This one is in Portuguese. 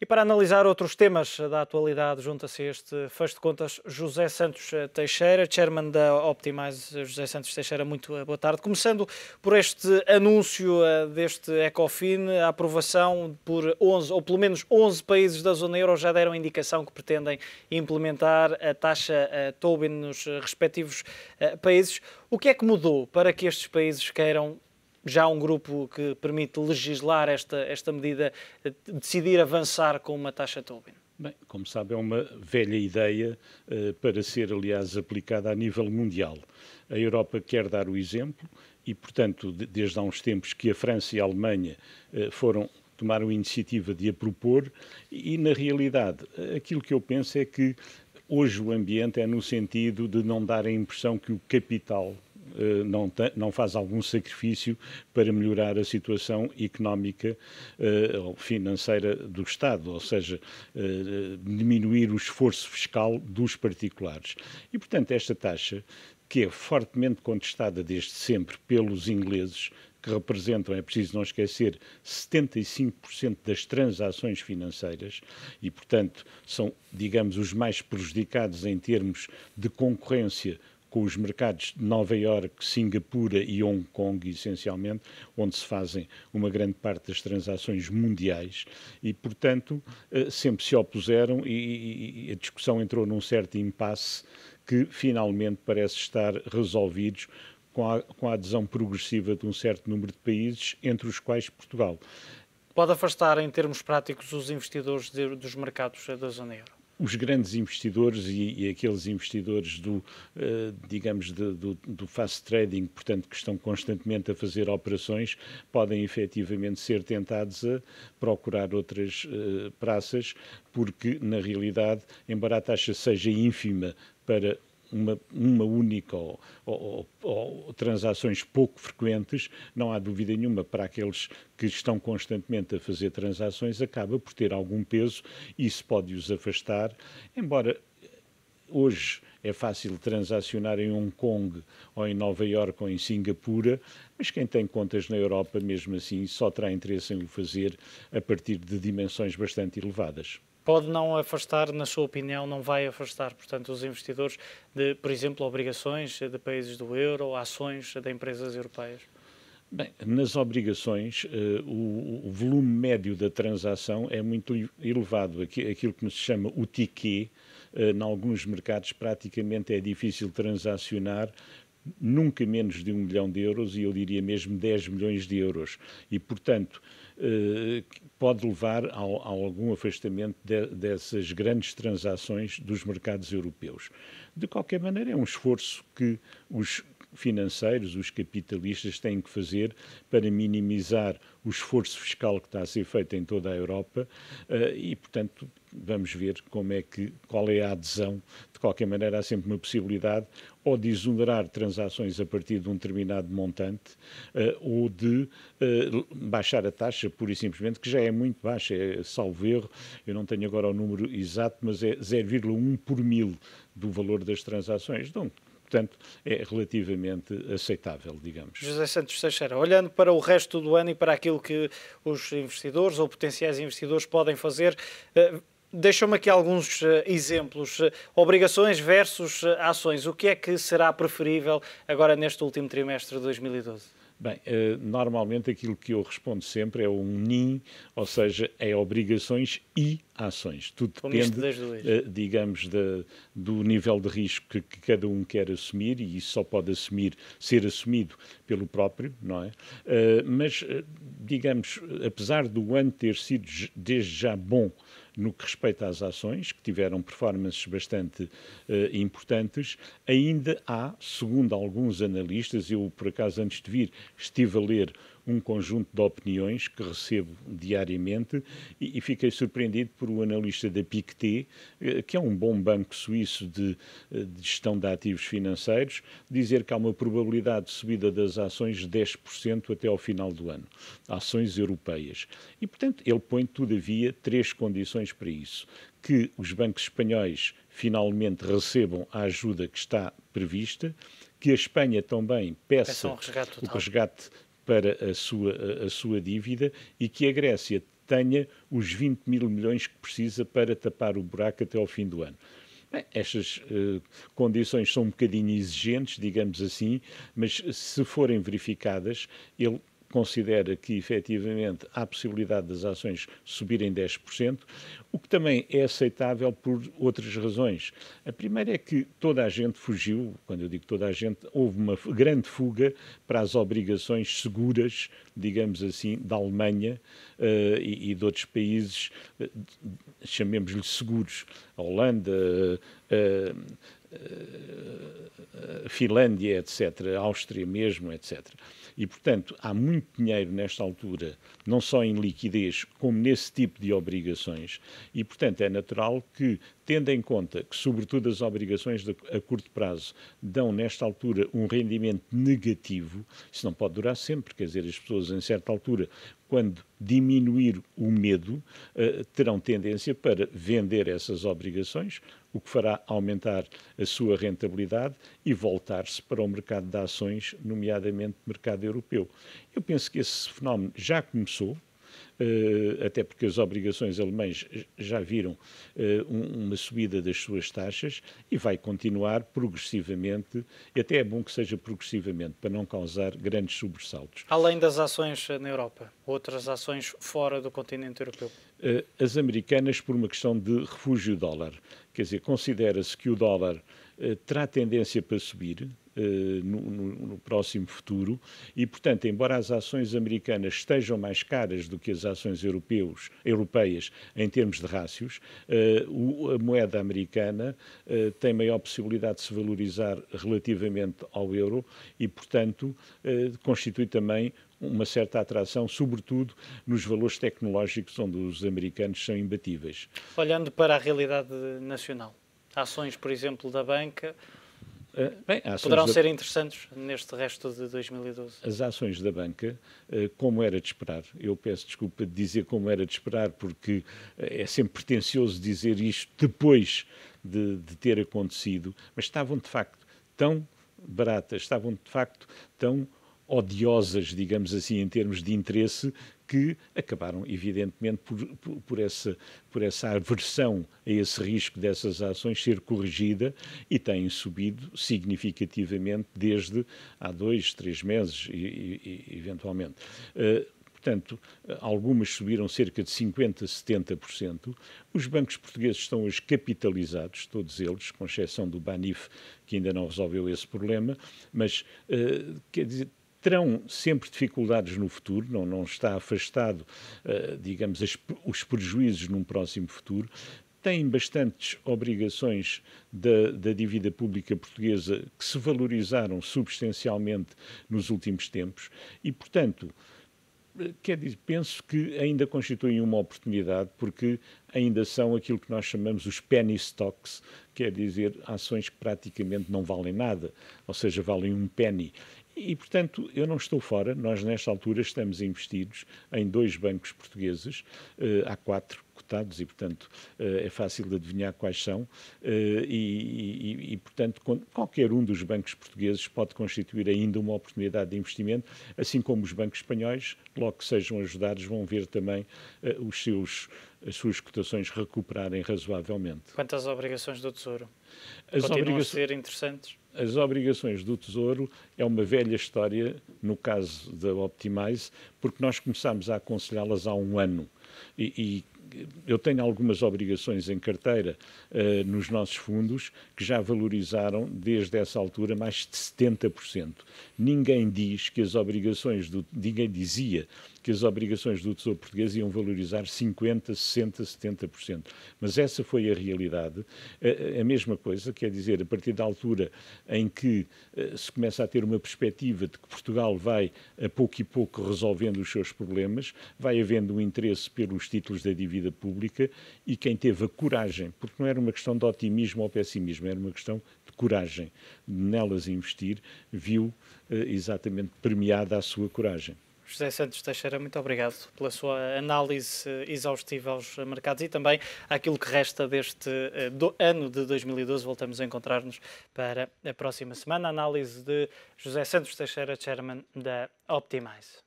E para analisar outros temas da atualidade, junta-se a este fecho de contas José Santos Teixeira, chairman da Optimize. José Santos Teixeira, muito boa tarde. Começando por este anúncio deste Ecofin, a aprovação por 11, ou pelo menos 11 países da zona euro já deram indicação que pretendem implementar a taxa Tobin nos respectivos países. O que é que mudou para que estes países queiram, já um grupo que permite legislar esta medida, decidir avançar com uma taxa Tobin? Bem, como sabe, é uma velha ideia para ser, aliás, aplicada a nível mundial. A Europa quer dar o exemplo e, portanto, desde há uns tempos que a França e a Alemanha tomaram a iniciativa de a propor e, na realidade, aquilo que eu penso é que hoje o ambiente é no sentido de não dar a impressão que o capital não faz algum sacrifício para melhorar a situação económica ou financeira do Estado, ou seja, diminuir o esforço fiscal dos particulares. E, portanto, esta taxa, que é fortemente contestada desde sempre pelos ingleses, que representam, é preciso não esquecer, 75% das transações financeiras e, portanto, são, digamos, os mais prejudicados em termos de concorrência com os mercados de Nova Iorque, Singapura e Hong Kong, essencialmente, onde se fazem uma grande parte das transações mundiais e, portanto, sempre se opuseram e a discussão entrou num certo impasse que finalmente parece estar resolvidos com a adesão progressiva de um certo número de países, entre os quais Portugal. Pode afastar, em termos práticos, os investidores dos mercados da zona euro? Os grandes investidores e aqueles investidores digamos, do fast trading, portanto, que estão constantemente a fazer operações, podem efetivamente ser tentados a procurar outras praças, porque, na realidade, embora a taxa seja ínfima para uma única ou transações pouco frequentes, não há dúvida nenhuma para aqueles que estão constantemente a fazer transações, acaba por ter algum peso e isso pode-os afastar, embora hoje é fácil transacionar em Hong Kong ou em Nova Iorque ou em Singapura, mas quem tem contas na Europa, mesmo assim, só terá interesse em o fazer a partir de dimensões bastante elevadas. Pode não afastar, na sua opinião, não vai afastar, portanto, os investidores de, por exemplo, obrigações de países do euro, ações de empresas europeias? Bem, nas obrigações, o volume médio da transação é muito elevado. Aquilo que se chama o ticket, em alguns mercados praticamente é difícil transacionar nunca menos de 1 milhão de euros e eu diria mesmo 10 milhões de euros. E, portanto, pode levar a algum afastamento dessas grandes transações dos mercados europeus. De qualquer maneira, é um esforço que os financeiros, os capitalistas têm que fazer para minimizar o esforço fiscal que está a ser feito em toda a Europa e, portanto, vamos ver qual é a adesão. De qualquer maneira, há sempre uma possibilidade ou de exonerar transações a partir de um determinado montante ou de baixar a taxa, pura e simplesmente, que já é muito baixa, salvo erro, eu não tenho agora o número exato, mas é 0,1 por mil do valor das transações. Então, portanto, é relativamente aceitável, digamos. José Santos Teixeira, olhando para o resto do ano e para aquilo que os investidores ou potenciais investidores podem fazer, deixam-me aqui alguns exemplos. Obrigações versus ações. O que é que será preferível agora neste último trimestre de 2012? Bem, normalmente aquilo que eu respondo sempre é um NIM, ou seja, é obrigações e ações. Tudo depende, digamos, do nível de risco que cada um quer assumir e isso só pode ser assumido pelo próprio, não é? Mas, digamos, apesar do ano ter sido desde já bom no que respeita às ações, que tiveram performances bastante importantes, ainda há, segundo alguns analistas, eu por acaso antes de vir estive a ler um conjunto de opiniões que recebo diariamente e fiquei surpreendido por um analista da Pictet, que é um bom banco suíço de gestão de ativos financeiros, dizer que há uma probabilidade de subida das ações de 10% até ao final do ano, ações europeias. E, portanto, ele põe, todavia, 3 condições para isso. Que os bancos espanhóis finalmente recebam a ajuda que está prevista, que a Espanha também peça o resgate para a sua dívida e que a Grécia tenha os 20 mil milhões que precisa para tapar o buraco até ao fim do ano. Bem, estas condições são um bocadinho exigentes, digamos assim, mas se forem verificadas, ele considera que efetivamente há possibilidade das ações subirem 10%, o que também é aceitável por outras razões. A primeira é que toda a gente fugiu, quando eu digo toda a gente, houve uma grande fuga para as obrigações seguras, digamos assim, da Alemanha e de outros países, chamemos-lhe seguros, a Holanda, Finlândia, etc., a Áustria mesmo, etc. E, portanto, há muito dinheiro nesta altura, não só em liquidez, como nesse tipo de obrigações, e, portanto, é natural que, tendo em conta que, sobretudo, as obrigações a curto prazo dão, nesta altura, um rendimento negativo, isso não pode durar sempre, quer dizer, as pessoas, em certa altura, quando diminuir o medo, terão tendência para vender essas obrigações, o que fará aumentar a sua rentabilidade e voltar-se para o mercado de ações, nomeadamente mercado europeu. Eu penso que esse fenómeno já começou, até porque as obrigações alemãs já viram uma subida das suas taxas e vai continuar progressivamente, e até é bom que seja progressivamente, para não causar grandes sobressaltos. Além das ações na Europa, outras ações fora do continente europeu? As americanas, por uma questão de refúgio dólar. Quer dizer, considera-se que o dólar terá tendência para subir no próximo futuro e, portanto, embora as ações americanas estejam mais caras do que as ações europeias em termos de rácios, a moeda americana tem maior possibilidade de se valorizar relativamente ao euro e, portanto, constitui também uma certa atração, sobretudo nos valores tecnológicos, onde os americanos são imbatíveis. Olhando para a realidade nacional, ações, por exemplo, da banca, poderão ser interessantes neste resto de 2012? As ações da banca, como era de esperar, eu peço desculpa de dizer como era de esperar, porque é sempre pretencioso dizer isto depois de ter acontecido, mas estavam de facto tão baratas, estavam de facto tão odiosas, digamos assim, em termos de interesse, que acabaram, evidentemente, por essa aversão a esse risco dessas ações ser corrigida e têm subido significativamente desde há 2, 3 meses, eventualmente. Portanto, algumas subiram cerca de 50%, 70%. Os bancos portugueses estão hoje capitalizados, todos eles, com exceção do Banif, que ainda não resolveu esse problema, mas, quer dizer, terão sempre dificuldades no futuro, não está afastado, digamos, os prejuízos num próximo futuro. Têm bastantes obrigações da dívida pública portuguesa que se valorizaram substancialmente nos últimos tempos e, portanto, quer dizer, penso que ainda constituem uma oportunidade porque ainda são aquilo que nós chamamos os penny stocks, quer dizer, ações que praticamente não valem nada, ou seja, valem um penny. E, portanto, eu não estou fora. Nós, nesta altura, estamos investidos em 2 bancos portugueses. Há 4 cotados e, portanto, é fácil de adivinhar quais são. Portanto, qualquer um dos bancos portugueses pode constituir ainda uma oportunidade de investimento, assim como os bancos espanhóis, logo que sejam ajudados, vão ver também as suas cotações recuperarem razoavelmente. Quanto às obrigações do Tesouro? Continuam a ser interessantes? As obrigações do Tesouro é uma velha história, no caso da Optimize, porque nós começámos a aconselhá-las há um ano. E eu tenho algumas obrigações em carteira nos nossos fundos que já valorizaram, desde essa altura, mais de 70%. Ninguém dizia que as obrigações do Tesouro Português iam valorizar 50%, 60%, 70%. Mas essa foi a realidade. A mesma coisa, quer dizer, a partir da altura em que se começa a ter uma perspectiva de que Portugal vai, a pouco e pouco, resolvendo os seus problemas, vai havendo um interesse pelos títulos da dívida pública e quem teve a coragem, porque não era uma questão de otimismo ou pessimismo, era uma questão de coragem, nelas investir, viu exatamente premiada a sua coragem. José Santos Teixeira, muito obrigado pela sua análise exaustiva aos mercados e também àquilo que resta deste ano de 2012. Voltamos a encontrar-nos para a próxima semana. Análise de José Santos Teixeira, Chairman da Optimize.